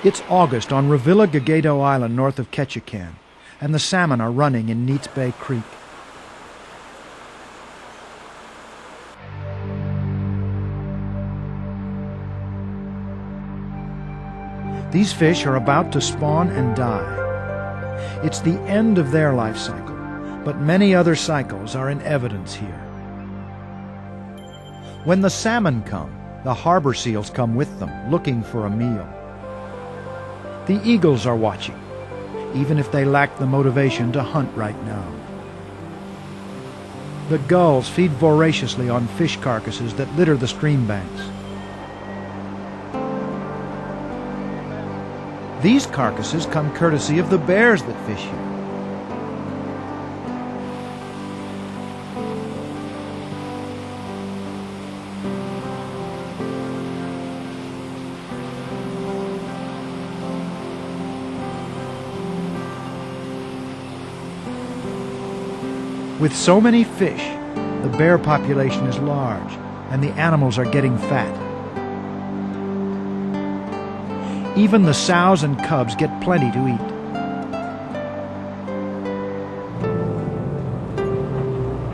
It's August on Revillagigedo Island north of Ketchikan, and the salmon are running in Neets Bay Creek. These fish are about to spawn and die. It's the end of their life cycle, but many other cycles are in evidence here. When the salmon come, the harbor seals come with them, looking for a meal. The eagles are watching, even if they lack the motivation to hunt right now. The gulls feed voraciously on fish carcasses that litter the stream banks. These carcasses come courtesy of the bears that fish here. With so many fish, the bear population is large, and the animals are getting fat. Even the sows and cubs get plenty to eat.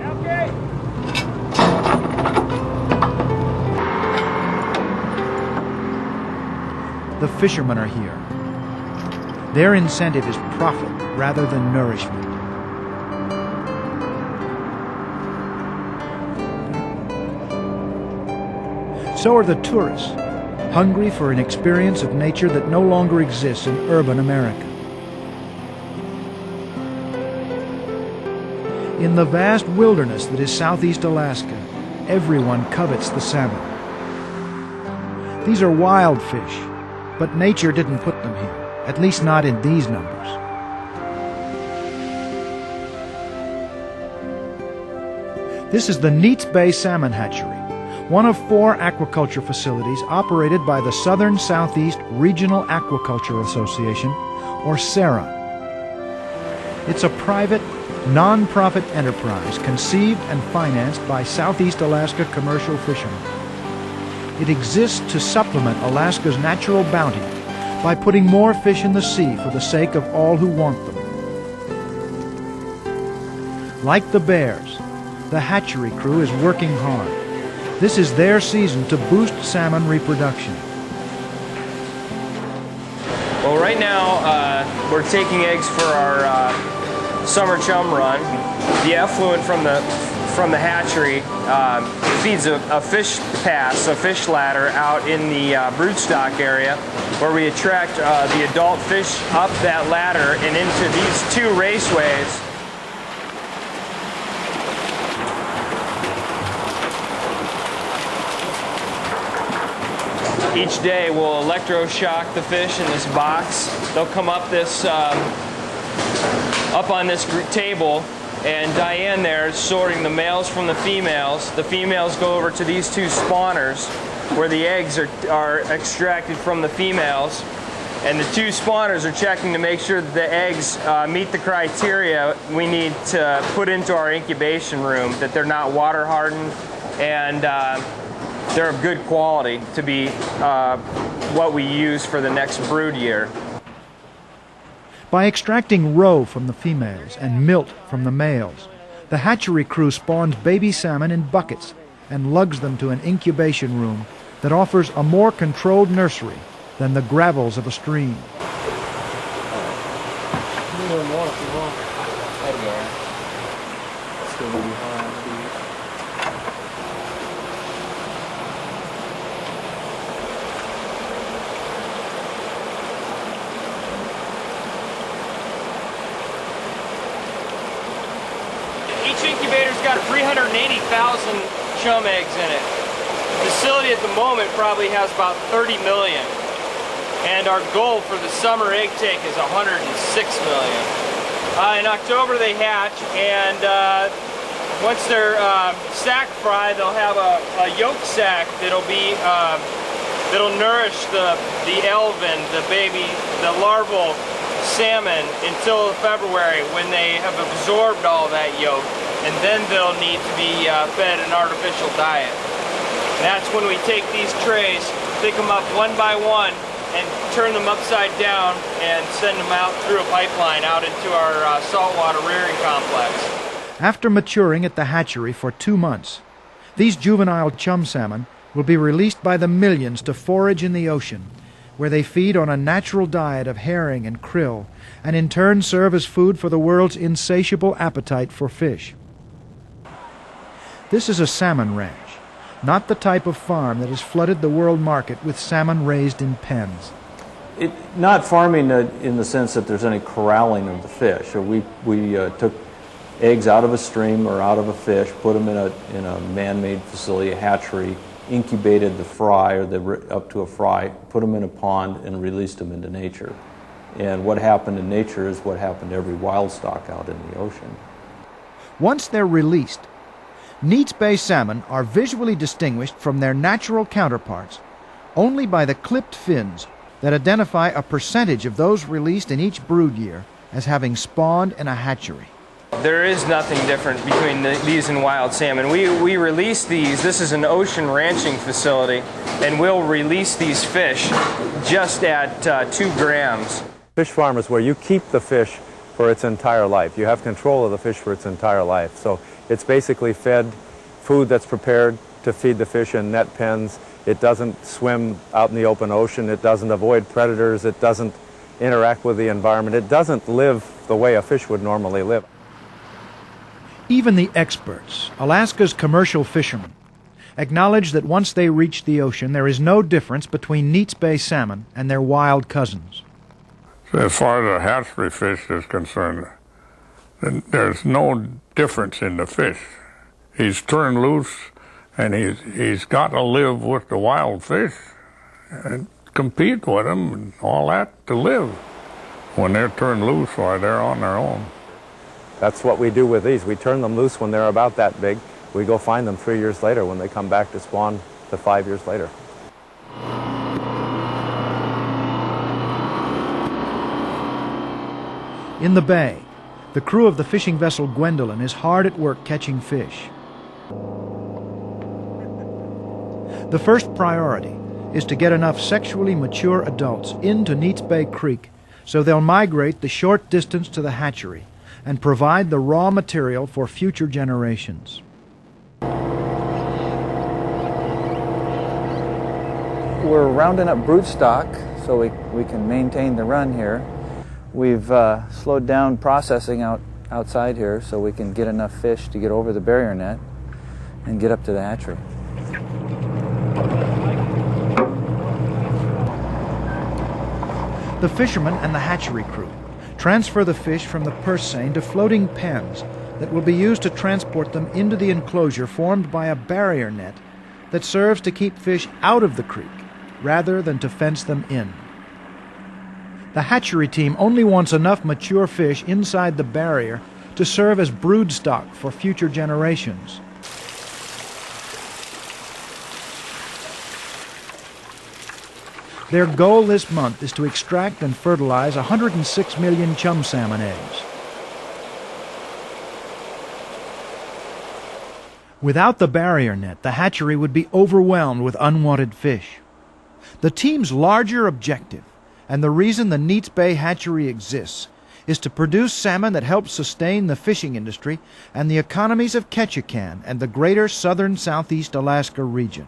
Okay. The fishermen are here. Their incentive is profit rather than nourishment. So are the tourists, hungry for an experience of nature that no longer exists in urban America. In the vast wilderness that is southeast Alaska, everyone covets the salmon. These are wild fish, but nature didn't put them here, at least not in these numbers. This is the Neets Bay Salmon Hatchery, one of 4 aquaculture facilities operated by the Southern Southeast Regional Aquaculture Association, or SARA. It's a private, non-profit enterprise conceived and financed by Southeast Alaska commercial fishermen. It exists to supplement Alaska's natural bounty by putting more fish in the sea for the sake of all who want them. Like the bears, the hatchery crew is working hard. This is their season to boost salmon reproduction. Well, right now we're taking eggs for our summer chum run. The effluent from the hatchery feeds a fish pass, a fish ladder out in the broodstock area, where we attract the adult fish up that ladder and into these 2 raceways. Each day we'll electroshock the fish in this box. They'll come up this up on this table, and Diane there is sorting the males from the females. The females go over to these 2 spawners where the eggs are extracted from the females, and the 2 spawners are checking to make sure that the eggs meet the criteria we need to put into our incubation room, that they're not water hardened, and they're of good quality to be what we use for the next brood year. By extracting roe from the females and milt from the males, the hatchery crew spawns baby salmon in buckets and lugs them to an incubation room that offers a more controlled nursery than the gravels of a stream. Each incubator's got 380,000 chum eggs in it. The facility at the moment probably has about 30 million. And our goal for the summer egg take is 106 million. In October they hatch, and once they're sac fried, they'll have a yolk sac that'll nourish the elvin, the larval salmon until February, when they have absorbed all that yolk, and then they'll need to be fed an artificial diet. And that's when we take these trays, pick them up one by one, and turn them upside down and send them out through a pipeline out into our saltwater rearing complex. After maturing at the hatchery for 2 months, these juvenile chum salmon will be released by the millions to forage in the ocean, where they feed on a natural diet of herring and krill, and in turn serve as food for the world's insatiable appetite for fish. This is a salmon ranch, not the type of farm that has flooded the world market with salmon raised in pens. Not farming in the sense that there's any corralling of the fish. So we took eggs out of a stream or out of a fish, put them in a man-made facility, a hatchery, incubated the fry or up to a fry, put them in a pond, and released them into nature. And what happened in nature is what happened to every wild stock out in the ocean. Once they're released, Neets Bay salmon are visually distinguished from their natural counterparts only by the clipped fins that identify a percentage of those released in each brood year as having spawned in a hatchery. There is nothing different between these and wild salmon. We release these. This is an ocean ranching facility, and we'll release these fish just at 2 grams. Fish farm is where you keep the fish for its entire life. You have control of the fish for its entire life. So it's basically fed food that's prepared to feed the fish in net pens. It doesn't swim out in the open ocean. It doesn't avoid predators. It doesn't interact with the environment. It doesn't live the way a fish would normally live. Even the experts, Alaska's commercial fishermen, acknowledge that once they reach the ocean, there is no difference between Neets Bay salmon and their wild cousins. So as far as the hatchery fish is concerned, there's no difference in the fish. He's turned loose, and he's got to live with the wild fish and compete with them and all that to live. When they're turned loose, why, they're on their own. That's what we do with these. We turn them loose when they're about that big. We go find them 3 years later when they come back to spawn to 5 years later. In the bay, the crew of the fishing vessel Gwendolyn is hard at work catching fish. The first priority is to get enough sexually mature adults into Neets Bay Creek so they'll migrate the short distance to the hatchery and provide the raw material for future generations. We're rounding up broodstock so we can maintain the run here. We've slowed down processing outside here so we can get enough fish to get over the barrier net and get up to the hatchery. The fishermen and the hatchery crew transfer the fish from the purse seine to floating pens that will be used to transport them into the enclosure formed by a barrier net that serves to keep fish out of the creek rather than to fence them in. The hatchery team only wants enough mature fish inside the barrier to serve as brood stock for future generations. Their goal this month is to extract and fertilize 106 million chum salmon eggs. Without the barrier net, the hatchery would be overwhelmed with unwanted fish. The team's larger objective, and the reason the Neets Bay hatchery exists, is to produce salmon that helps sustain the fishing industry and the economies of Ketchikan and the greater southern southeast Alaska region.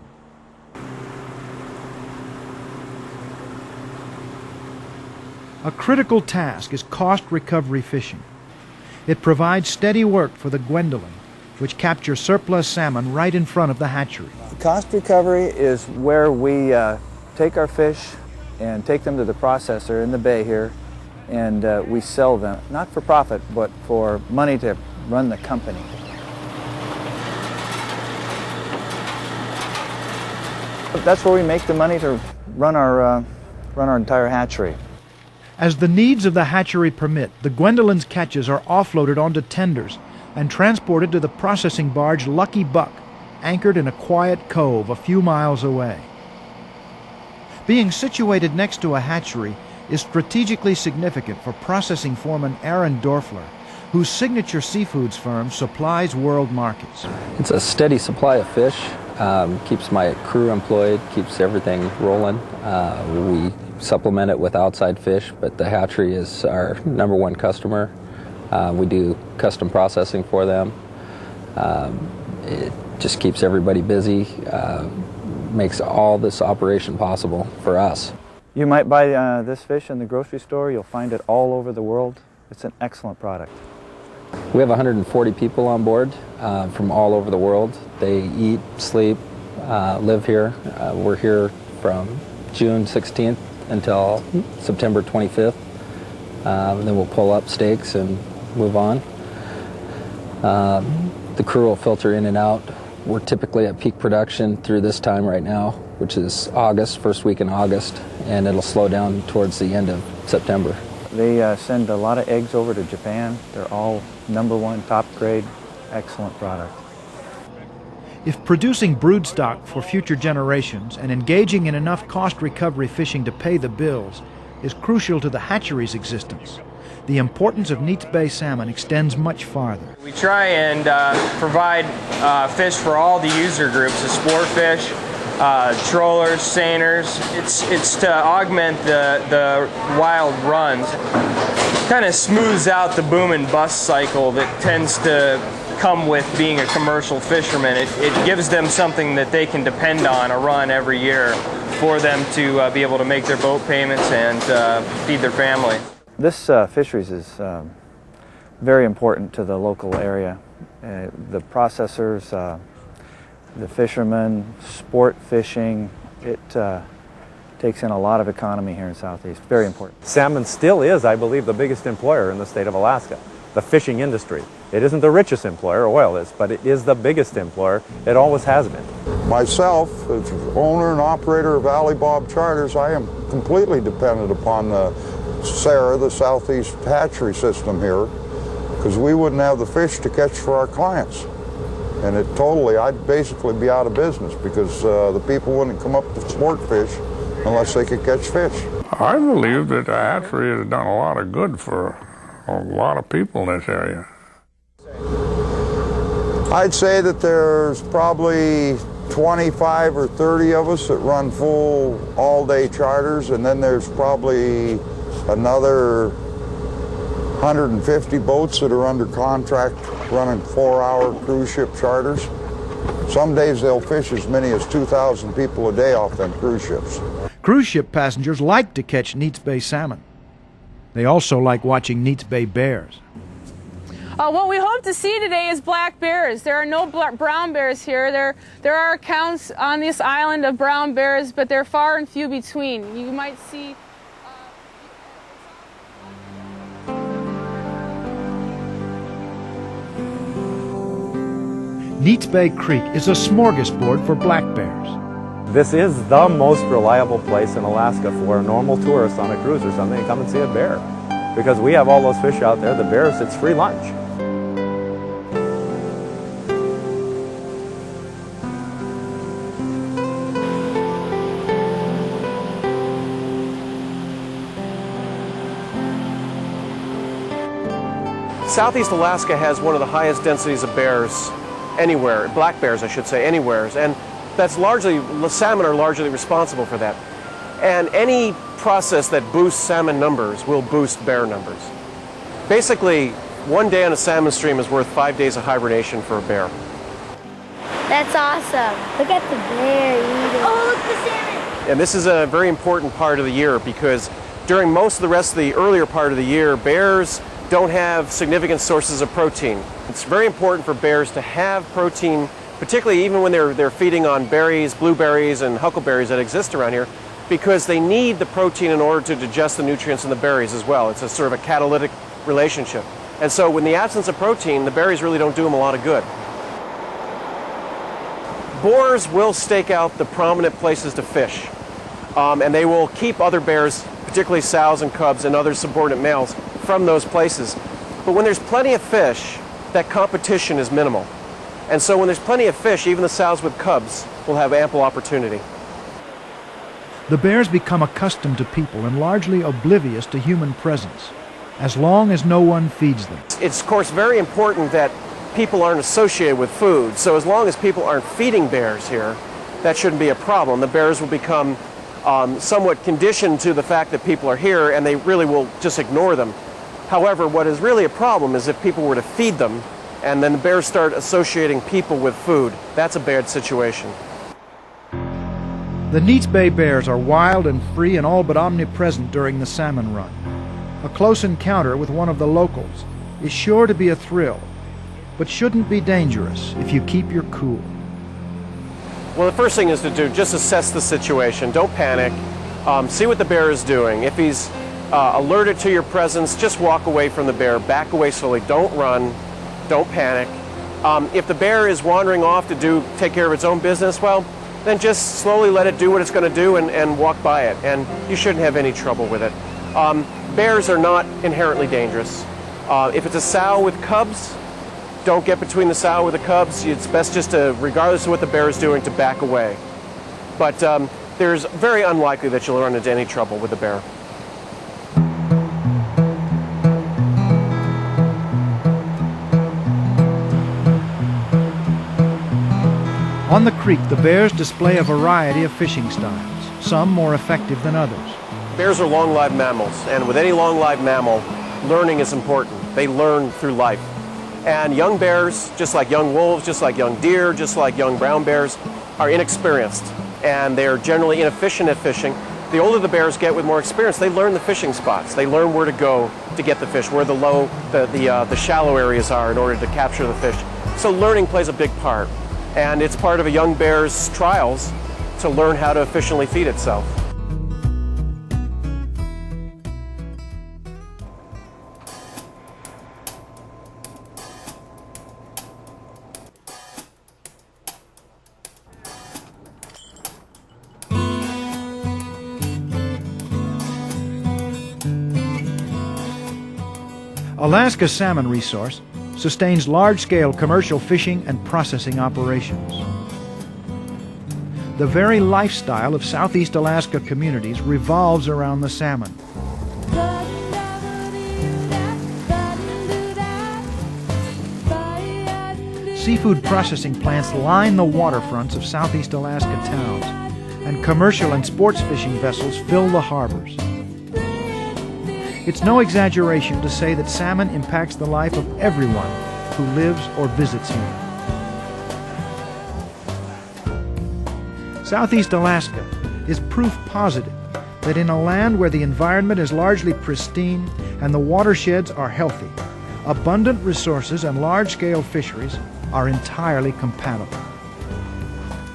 A critical task is cost recovery fishing. It provides steady work for the Gwendolyn, which captures surplus salmon right in front of the hatchery. Cost recovery is where we take our fish and take them to the processor in the bay here, and we sell them, not for profit, but for money to run the company. That's where we make the money to run our entire hatchery. As the needs of the hatchery permit, the Gwendolyn's catches are offloaded onto tenders and transported to the processing barge Lucky Buck, anchored in a quiet cove a few miles away. Being situated next to a hatchery is strategically significant for processing foreman Aaron Dorfler, whose signature seafoods firm supplies world markets. It's a steady supply of fish, keeps my crew employed, keeps everything rolling. We supplement it with outside fish, but the hatchery is our #1 customer. We do custom processing for them. It just keeps everybody busy, makes all this operation possible for us. You might buy this fish in the grocery store. You'll find it all over the world. It's an excellent product. We have 140 people on board from all over the world. They eat, sleep, live here. We're here from June 16th until September 25th. Then we'll pull up stakes and move on. The crew will filter in and out. We're typically at peak production through this time right now, which is August, first week in August, and it'll slow down towards the end of September. They send a lot of eggs over to Japan. They're all #1 top grade, excellent product. If producing broodstock for future generations and engaging in enough cost recovery fishing to pay the bills is crucial to the hatchery's existence, the importance of Neets Bay salmon extends much farther. We try and provide fish for all the user groups, the sport fish, trollers, seiners. It's to augment the wild runs. Kind of smooths out the boom and bust cycle that tends to come with being a commercial fisherman. It gives them something that they can depend on a run every year for them to be able to make their boat payments and feed their family. This fisheries is very important to the local area. The processors, the fishermen, sport fishing, it takes in a lot of economy here in Southeast. Very important. Salmon still is, I believe, the biggest employer in the state of Alaska, the fishing industry. It isn't the richest employer, oil is, but it is the biggest employer. It always has been. Myself, as owner and operator of Alley Bob Charters, I am completely dependent upon the SARA, the Southeast Hatchery system here, because we wouldn't have the fish to catch for our clients. And I'd basically be out of business because the people wouldn't come up with sport fish unless they could catch fish. I believe that the hatchery has done a lot of good for a lot of people in this area. I'd say that there's probably 25 or 30 of us that run full all-day charters, and then there's probably another 150 boats that are under contract running 4-hour cruise ship charters. Some days they'll fish as many as 2,000 people a day off them cruise ships. Cruise ship passengers like to catch Neets Bay salmon. They also like watching Neets Bay bears. What we hope to see today is black bears. There are no brown bears here. There are accounts on this island of brown bears, but they're far and few between. You might see... Neets Bay Creek is a smorgasbord for black bears. This is the most reliable place in Alaska for a normal tourist on a cruise or something to come and see a bear. Because we have all those fish out there, the bears, it's free lunch. Southeast Alaska has one of the highest densities of bears anywhere, black bears I should say, anywhere, and that's largely, salmon are largely responsible for that. And any process that boosts salmon numbers will boost bear numbers. Basically, one day on a salmon stream is worth 5 days of hibernation for a bear. That's awesome. Look at the bear eating. Oh, look at the salmon. And this is a very important part of the year because during most of the rest of the earlier part of the year, bears don't have significant sources of protein. It's very important for bears to have protein, particularly even when they're feeding on berries, blueberries, and huckleberries that exist around here, because they need the protein in order to digest the nutrients in the berries as well. It's a sort of a catalytic relationship. And so in the absence of protein, the berries really don't do them a lot of good. Boars will stake out the prominent places to fish, and they will keep other bears, particularly sows and cubs and other subordinate males, from those places. But when there's plenty of fish, that competition is minimal. And so when there's plenty of fish, even the sows with cubs will have ample opportunity. The bears become accustomed to people and largely oblivious to human presence, as long as no one feeds them. It's, of course, very important that people aren't associated with food. So as long as people aren't feeding bears here, that shouldn't be a problem. The bears will become somewhat conditioned to the fact that people are here and they really will just ignore them. However, what is really a problem is if people were to feed them and then the bears start associating people with food. That's a bad situation. The Neets Bay bears are wild and free and all but omnipresent during the salmon run. A close encounter with one of the locals is sure to be a thrill, but shouldn't be dangerous if you keep your cool. Well, the first thing is to do, just assess the situation. Don't panic. See what the bear is doing. If he's alerted to your presence, just walk away from the bear. Back away slowly. Don't run. Don't panic. If the bear is wandering off to take care of its own business, well, then just slowly let it do what it's going to do and walk by it. And you shouldn't have any trouble with it. Bears are not inherently dangerous. If it's a sow with cubs, don't get between the sow with the cubs. It's best just to, regardless of what the bear is doing, to back away. But there's very unlikely that you'll run into any trouble with the bear. On the creek, the bears display a variety of fishing styles, some more effective than others. Bears are long-lived mammals, and with any long-lived mammal, learning is important. They learn through life. And young bears, just like young wolves, just like young deer, just like young brown bears, are inexperienced, and they're generally inefficient at fishing. The older the bears get with more experience, they learn the fishing spots. They learn where to go to get the fish, where the shallow areas are in order to capture the fish. So learning plays a big part, and it's part of a young bear's trials to learn how to efficiently feed itself. Alaska's salmon resource sustains large-scale commercial fishing and processing operations. The very lifestyle of Southeast Alaska communities revolves around the salmon. Seafood processing plants line the waterfronts of Southeast Alaska towns, and commercial and sports fishing vessels fill the harbors. It's no exaggeration to say that salmon impacts the life of everyone who lives or visits here. Southeast Alaska is proof positive that in a land where the environment is largely pristine and the watersheds are healthy, abundant resources and large-scale fisheries are entirely compatible.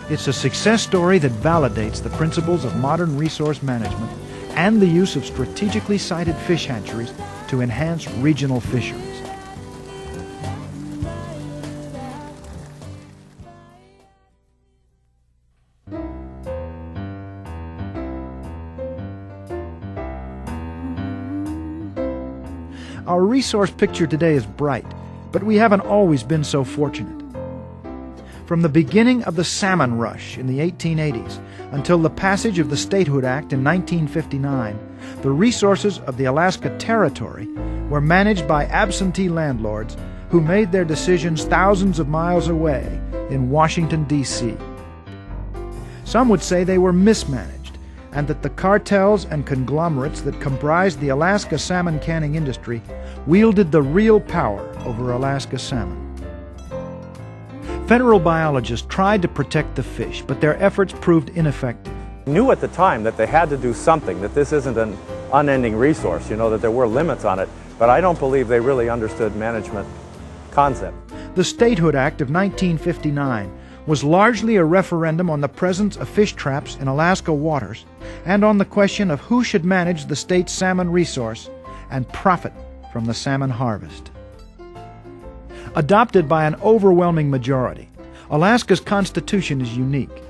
It's a success story that validates the principles of modern resource management and the use of strategically sited fish hatcheries to enhance regional fisheries. Our resource picture today is bright, but we haven't always been so fortunate. From the beginning of the salmon rush in the 1880s until the passage of the Statehood Act in 1959, the resources of the Alaska Territory were managed by absentee landlords who made their decisions thousands of miles away in Washington, D.C. Some would say they were mismanaged and that the cartels and conglomerates that comprised the Alaska salmon canning industry wielded the real power over Alaska salmon. Federal biologists tried to protect the fish, but their efforts proved ineffective. Knew at the time that they had to do something, that this isn't an unending resource, that there were limits on it, but I don't believe they really understood management concept. The Statehood Act of 1959 was largely a referendum on the presence of fish traps in Alaska waters and on the question of who should manage the state's salmon resource and profit from the salmon harvest. Adopted by an overwhelming majority, Alaska's Constitution is unique.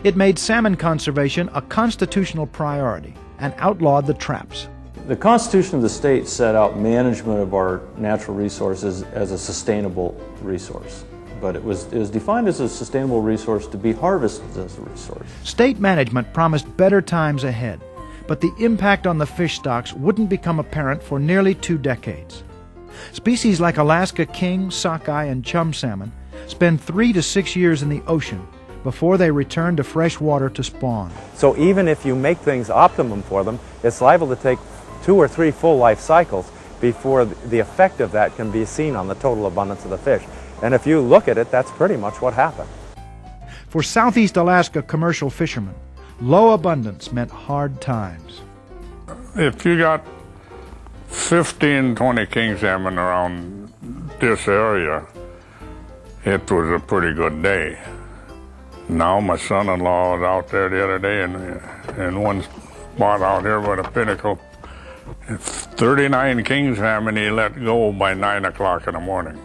It made salmon conservation a constitutional priority and outlawed the traps. The Constitution of the state set out management of our natural resources as a sustainable resource, but it was defined as a sustainable resource to be harvested as a resource. State management promised better times ahead, but the impact on the fish stocks wouldn't become apparent for nearly 2 decades. Species like Alaska king, sockeye, and chum salmon spend 3 to 6 years in the ocean before they return to fresh water to spawn. So even if you make things optimum for them, it's liable to take 2 or 3 full life cycles before the effect of that can be seen on the total abundance of the fish. And if you look at it, that's pretty much what happened. For Southeast Alaska commercial fishermen, low abundance meant hard times. If you got 15, 20 king salmon around this area, it was a pretty good day. Now my son-in-law was out there the other day and one spot out here by the Pinnacle, 39 king salmon he let go by 9 o'clock in the morning.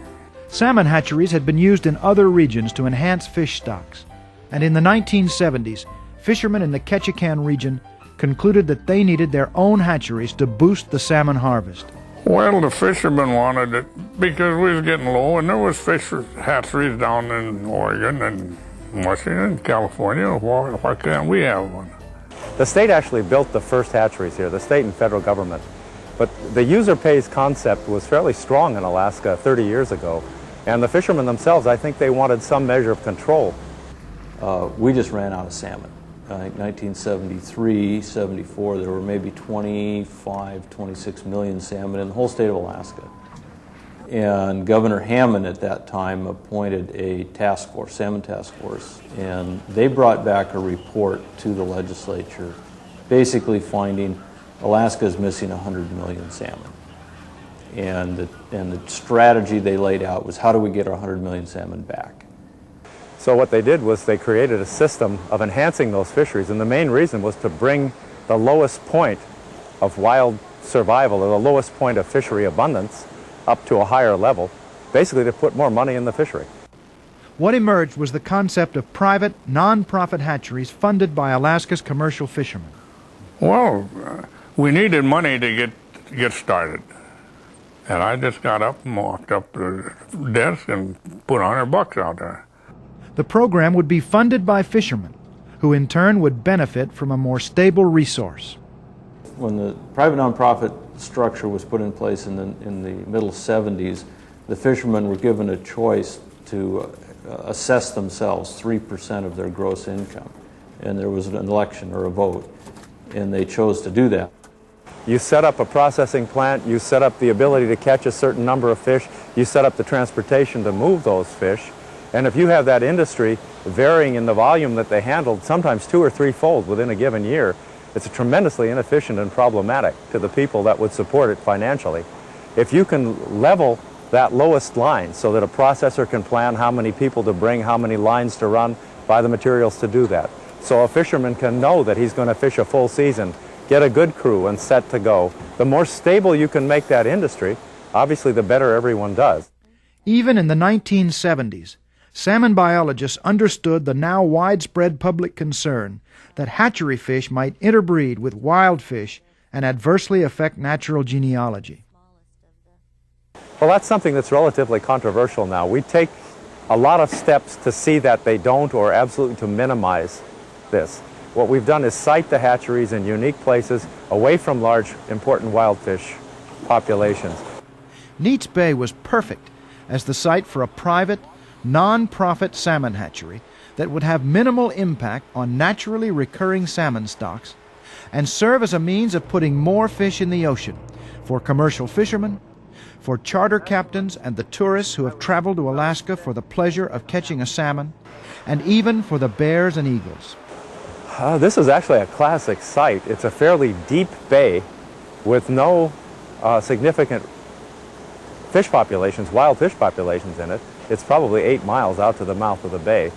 Salmon hatcheries had been used in other regions to enhance fish stocks, and in the 1970s, fishermen in the Ketchikan region concluded that they needed their own hatcheries to boost the salmon harvest. Well, the fishermen wanted it because we was getting low, and there was fish hatcheries down in Oregon and Washington, California. Why can't we have one? The state actually built the first hatcheries here, the state and federal government. But the user pays concept was fairly strong in Alaska 30 years ago. And the fishermen themselves, I think they wanted some measure of control. We just ran out of salmon. I think 1973, 74, there were maybe 25, 26 million salmon in the whole state of Alaska. And Governor Hammond at that time appointed a task force, salmon task force, and they brought back a report to the legislature basically finding Alaska is missing 100 million salmon. And the strategy they laid out was, how do we get our 100 million salmon back? So what they did was they created a system of enhancing those fisheries, and the main reason was to bring the lowest point of wild survival, or the lowest point of fishery abundance, up to a higher level, basically to put more money in the fishery. What emerged was the concept of private, non-profit hatcheries funded by Alaska's commercial fishermen. Well, we needed money to get started. And I just got up and walked up to the desk and put $100 out there. The program would be funded by fishermen, who in turn would benefit from a more stable resource. When the private nonprofit structure was put in place in the middle 70s, the fishermen were given a choice to assess themselves 3% of their gross income. And there was an election or a vote, and they chose to do that. You set up a processing plant, you set up the ability to catch a certain number of fish, you set up the transportation to move those fish, and if you have that industry varying in the volume that they handled, sometimes 2 or 3-fold within a given year, it's tremendously inefficient and problematic to the people that would support it financially. If you can level that lowest line so that a processor can plan how many people to bring, how many lines to run, buy the materials to do that. So a fisherman can know that he's going to fish a full season, get a good crew and set to go. The more stable you can make that industry, obviously the better everyone does. Even in the 1970s, salmon biologists understood the now widespread public concern that hatchery fish might interbreed with wild fish and adversely affect natural genealogy. Well, that's something that's relatively controversial now. We take a lot of steps to see that they don't, or absolutely to minimize this. What we've done is site the hatcheries in unique places away from large, important wild fish populations. Neets Bay was perfect as the site for a private, non-profit salmon hatchery that would have minimal impact on naturally recurring salmon stocks and serve as a means of putting more fish in the ocean for commercial fishermen, for charter captains and the tourists who have traveled to Alaska for the pleasure of catching a salmon, and even for the bears and eagles. This is actually a classic site. It's a fairly deep bay with no significant fish populations, wild fish populations in it. It's probably 8 miles out to the mouth of the bay.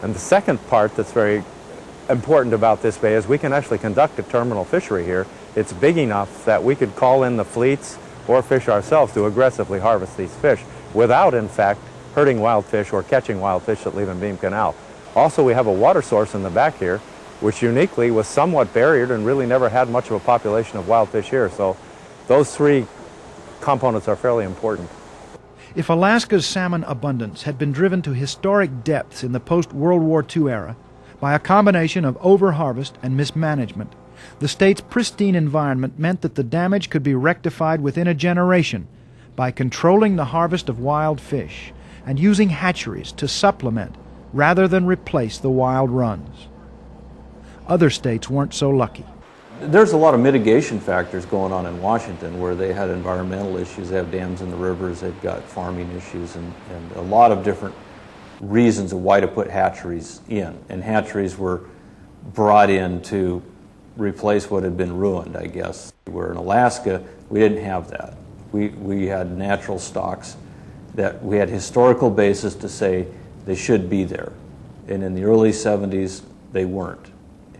And the second part that's very important about this bay is we can actually conduct a terminal fishery here. It's big enough that we could call in the fleets or fish ourselves to aggressively harvest these fish without, in fact, hurting wild fish or catching wild fish that live in Beam Canal. Also, we have a water source in the back here, which uniquely was somewhat barriered and really never had much of a population of wild fish here. So those 3 components are fairly important. If Alaska's salmon abundance had been driven to historic depths in the post-World War II era by a combination of overharvest and mismanagement, the state's pristine environment meant that the damage could be rectified within a generation by controlling the harvest of wild fish and using hatcheries to supplement rather than replace the wild runs. Other states weren't so lucky. There's a lot of mitigation factors going on in Washington where they had environmental issues, they have dams in the rivers, they've got farming issues, and a lot of different reasons of why to put hatcheries in. And hatcheries were brought in to replace what had been ruined, I guess. Where in Alaska, we didn't have that. We had natural stocks that we had historical basis to say they should be there. And in the early 70s, they weren't.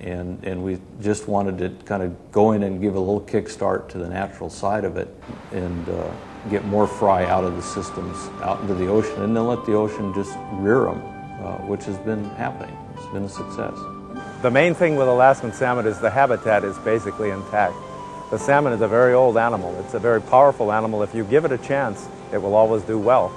And we just wanted to kind of go in and give a little kickstart to the natural side of it and get more fry out of the systems out into the ocean, and then let the ocean just rear them, which has been happening. It's been a success. The main thing with Alaskan salmon is the habitat is basically intact. The salmon is a very old animal. It's a very powerful animal. If you give it a chance, it will always do well.